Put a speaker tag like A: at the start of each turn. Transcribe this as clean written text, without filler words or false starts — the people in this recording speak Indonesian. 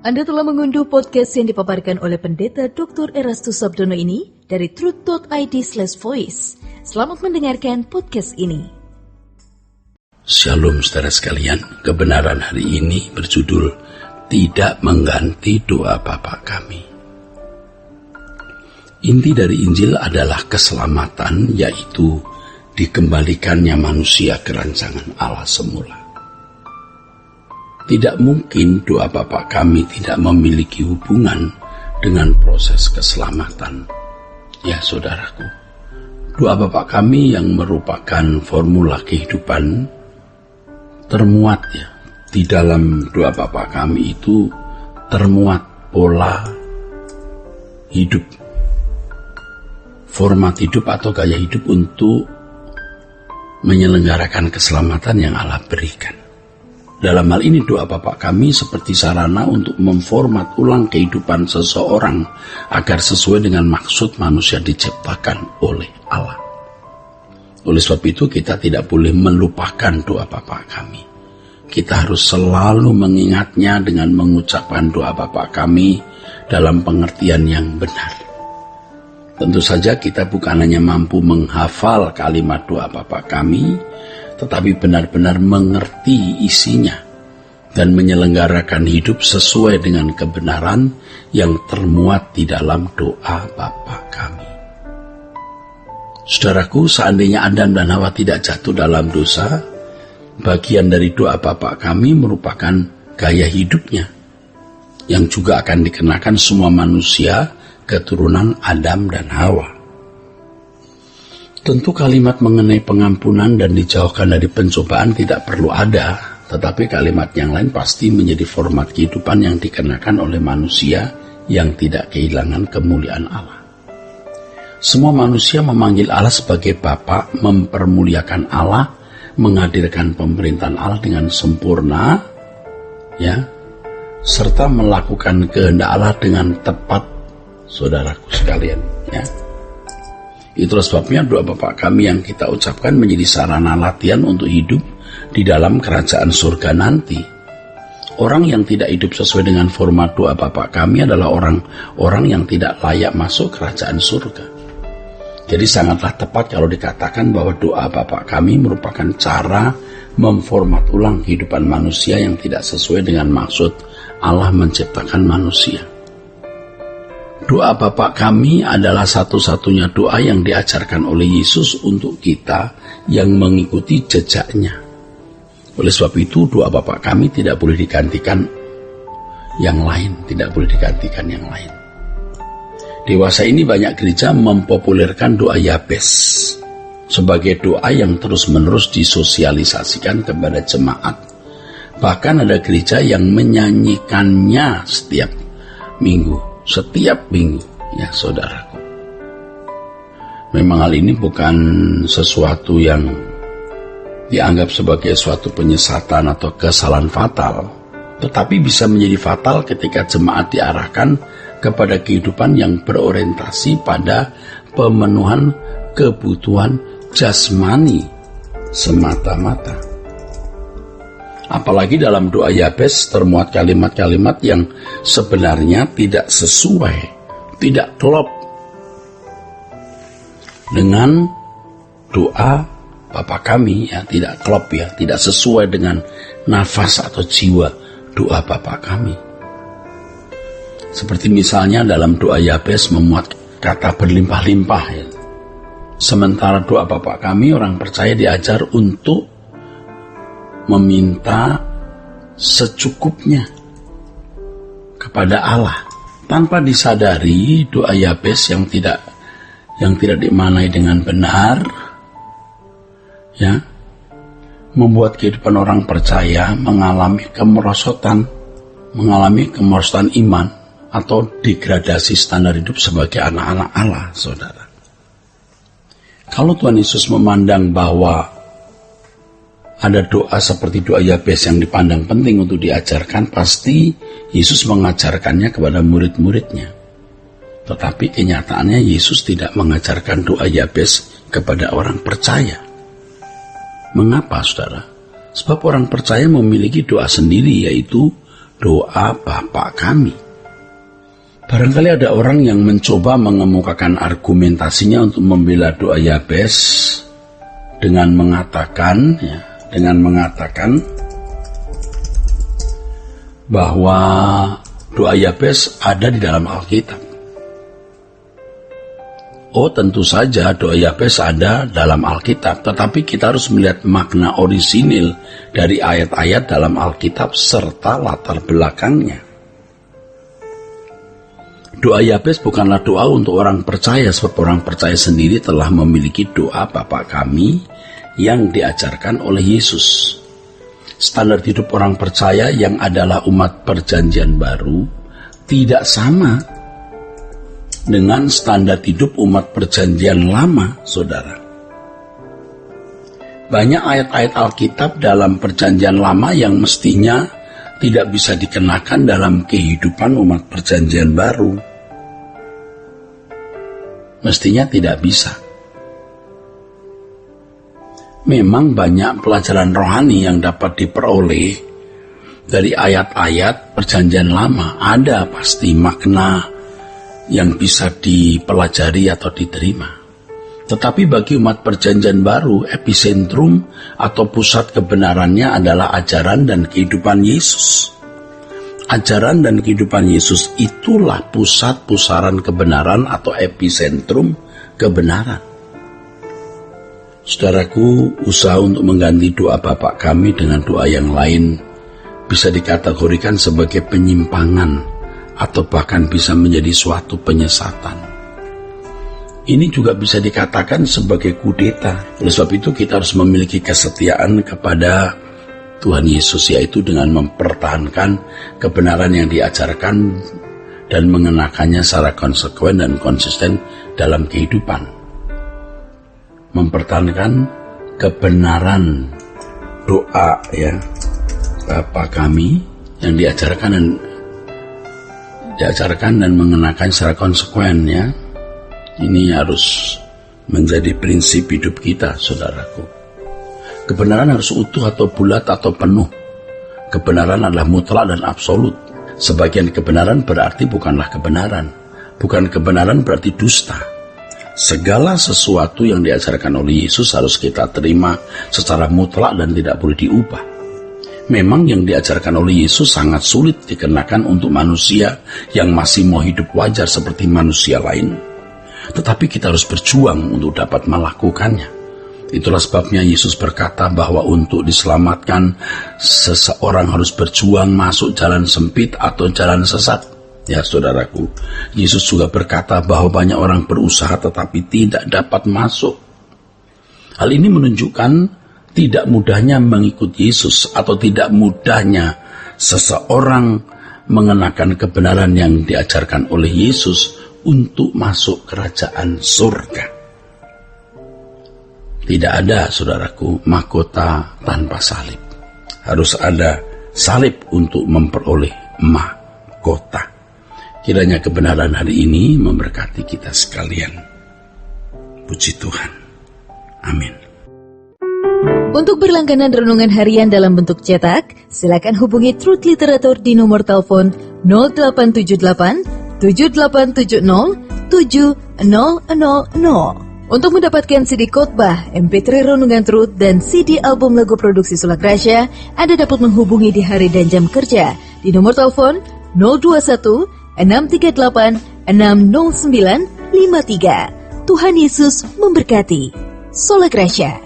A: Anda telah mengunduh podcast yang dipaparkan oleh Pendeta Dr. Erastus Sabdono ini dari truth.id/voice. Selamat mendengarkan podcast ini.
B: Shalom saudara sekalian, kebenaran hari ini berjudul Tidak Mengganti Doa Bapa Kami. Inti dari Injil adalah keselamatan, yaitu dikembalikannya manusia ke rancangan Allah semula. Tidak mungkin doa Bapa kami tidak memiliki hubungan dengan proses keselamatan. Ya saudaraku, doa Bapa kami yang merupakan formula kehidupan termuat ya. Di dalam doa Bapa kami itu termuat pola hidup, format hidup atau gaya hidup untuk menyelenggarakan keselamatan yang Allah berikan. Dalam hal ini doa Bapa kami seperti sarana untuk memformat ulang kehidupan seseorang agar sesuai dengan maksud manusia diciptakan oleh Allah. Oleh sebab itu kita tidak boleh melupakan doa Bapa kami. Kita harus selalu mengingatnya dengan mengucapkan doa Bapa kami dalam pengertian yang benar. Tentu saja kita bukan hanya mampu menghafal kalimat doa Bapa kami, tetapi benar-benar mengerti isinya dan menyelenggarakan hidup sesuai dengan kebenaran yang termuat di dalam doa Bapa kami. Saudaraku, seandainya Adam dan Hawa tidak jatuh dalam dosa, bagian dari doa Bapa kami merupakan gaya hidupnya, yang juga akan dikenakan semua manusia keturunan Adam dan Hawa. Tentu kalimat mengenai pengampunan dan dijauhkan dari pencobaan tidak perlu ada, tetapi kalimat yang lain pasti menjadi format kehidupan yang dikenakan oleh manusia yang tidak kehilangan kemuliaan Allah. Semua manusia memanggil Allah sebagai Bapa, mempermuliakan Allah, menghadirkan pemerintahan Allah dengan sempurna, ya, serta melakukan kehendak Allah dengan tepat, saudaraku sekalian, ya. Itulah sebabnya doa Bapa kami yang kita ucapkan menjadi sarana latihan untuk hidup di dalam kerajaan surga nanti. Orang yang tidak hidup sesuai dengan format doa Bapa kami adalah orang-orang yang tidak layak masuk kerajaan surga. Jadi sangatlah tepat kalau dikatakan bahwa doa Bapa kami merupakan cara memformat ulang kehidupan manusia yang tidak sesuai dengan maksud Allah menciptakan manusia. Doa Bapa kami adalah satu-satunya doa yang diajarkan oleh Yesus untuk kita yang mengikuti jejaknya. Oleh sebab itu doa Bapa kami tidak boleh digantikan yang lain, tidak boleh digantikan yang lain. Dewasa ini banyak gereja mempopulerkan doa Yabes sebagai doa yang terus-menerus disosialisasikan kepada jemaat. Bahkan ada gereja yang menyanyikannya setiap minggu, ya saudaraku. Memang hal ini bukan sesuatu yang dianggap sebagai suatu penyesatan atau kesalahan fatal, tetapi bisa menjadi fatal ketika jemaat diarahkan kepada kehidupan yang berorientasi pada pemenuhan kebutuhan jasmani semata-mata. Apalagi dalam doa Yabes termuat kalimat-kalimat yang sebenarnya tidak sesuai, tidak klop dengan doa Bapa kami, ya, tidak klop ya, tidak sesuai dengan nafas atau jiwa doa Bapa kami. Seperti misalnya dalam doa Yabes memuat kata berlimpah-limpah ya. Sementara doa Bapa kami orang percaya diajar untuk meminta secukupnya kepada Allah tanpa disadari doa Yabes yang tidak dimaknai dengan benar, ya, membuat kehidupan orang percaya mengalami kemerosotan iman atau degradasi standar hidup sebagai anak-anak Allah, saudara. Kalau Tuhan Yesus memandang bahwa ada doa seperti doa Yabes yang dipandang penting untuk diajarkan, pasti Yesus mengajarkannya kepada murid-muridnya. Tetapi kenyataannya Yesus tidak mengajarkan doa Yabes kepada orang percaya. Mengapa, saudara? Sebab orang percaya memiliki doa sendiri, yaitu doa Bapa kami. Barangkali ada orang yang mencoba mengemukakan argumentasinya untuk membela doa Yabes dengan mengatakan bahwa doa Yabes ada di dalam Alkitab. Oh, tentu saja doa Yabes ada dalam Alkitab, tetapi kita harus melihat makna orisinil dari ayat-ayat dalam Alkitab serta latar belakangnya. Doa Yabes bukanlah doa untuk orang percaya, sebab orang percaya sendiri telah memiliki doa Bapa kami yang diajarkan oleh Yesus. Standar hidup orang percaya yang adalah umat perjanjian baru tidak sama dengan standar hidup umat perjanjian lama, saudara. Banyak ayat-ayat Alkitab dalam perjanjian lama yang mestinya tidak bisa dikenakan dalam kehidupan umat perjanjian baru. Mestinya tidak bisa. Memang banyak pelajaran rohani yang dapat diperoleh dari ayat-ayat perjanjian lama. Ada pasti makna yang bisa dipelajari atau diterima. Tetapi bagi umat perjanjian baru, epicentrum atau pusat kebenarannya adalah ajaran dan kehidupan Yesus. Ajaran dan kehidupan Yesus itulah pusat pusaran kebenaran atau epicentrum kebenaran. Saudaraku, usaha untuk mengganti doa Bapa kami dengan doa yang lain bisa dikategorikan sebagai penyimpangan atau bahkan bisa menjadi suatu penyesatan. Ini juga bisa dikatakan sebagai kudeta. Oleh sebab itu kita harus memiliki kesetiaan kepada Tuhan Yesus, yaitu dengan mempertahankan kebenaran yang diajarkan dan mengenakannya secara konsekuen dan konsisten dalam kehidupan. Mempertahankan kebenaran doa Bapa kami yang diajarkan dan mengenakan secara konsekuen Ini harus menjadi prinsip hidup kita, saudaraku. Kebenaran harus utuh atau bulat atau penuh. Kebenaran adalah mutlak dan absolut. Sebagian kebenaran berarti bukanlah kebenaran. Bukan kebenaran berarti dusta. Segala sesuatu yang diajarkan oleh Yesus harus kita terima secara mutlak dan tidak boleh diubah. Memang yang diajarkan oleh Yesus sangat sulit dikenakan untuk manusia yang masih mau hidup wajar seperti manusia lain. Tetapi kita harus berjuang untuk dapat melakukannya. Itulah sebabnya Yesus berkata bahwa untuk diselamatkan, seseorang harus berjuang masuk jalan sempit atau jalan sesat. Ya, saudaraku, Yesus juga berkata bahwa banyak orang berusaha tetapi tidak dapat masuk. Hal ini menunjukkan tidak mudahnya mengikut Yesus atau tidak mudahnya seseorang mengenakan kebenaran yang diajarkan oleh Yesus untuk masuk kerajaan surga. Tidak ada, saudaraku, mahkota tanpa salib. Harus ada salib untuk memperoleh mahkota. Kiranya kebenaran hari ini memberkati kita sekalian. Puji Tuhan. Amin.
A: Untuk berlangganan renungan harian dalam bentuk cetak, silakan hubungi Truth Literatur di nomor telepon 0878 7870 7000. Untuk mendapatkan CD khotbah, MP3 renungan Truth, dan CD album lagu produksi Sola Gracia, Anda dapat menghubungi di hari dan jam kerja di nomor telepon 021 638 60953. Tuhan Yesus memberkati. Sola Gracia.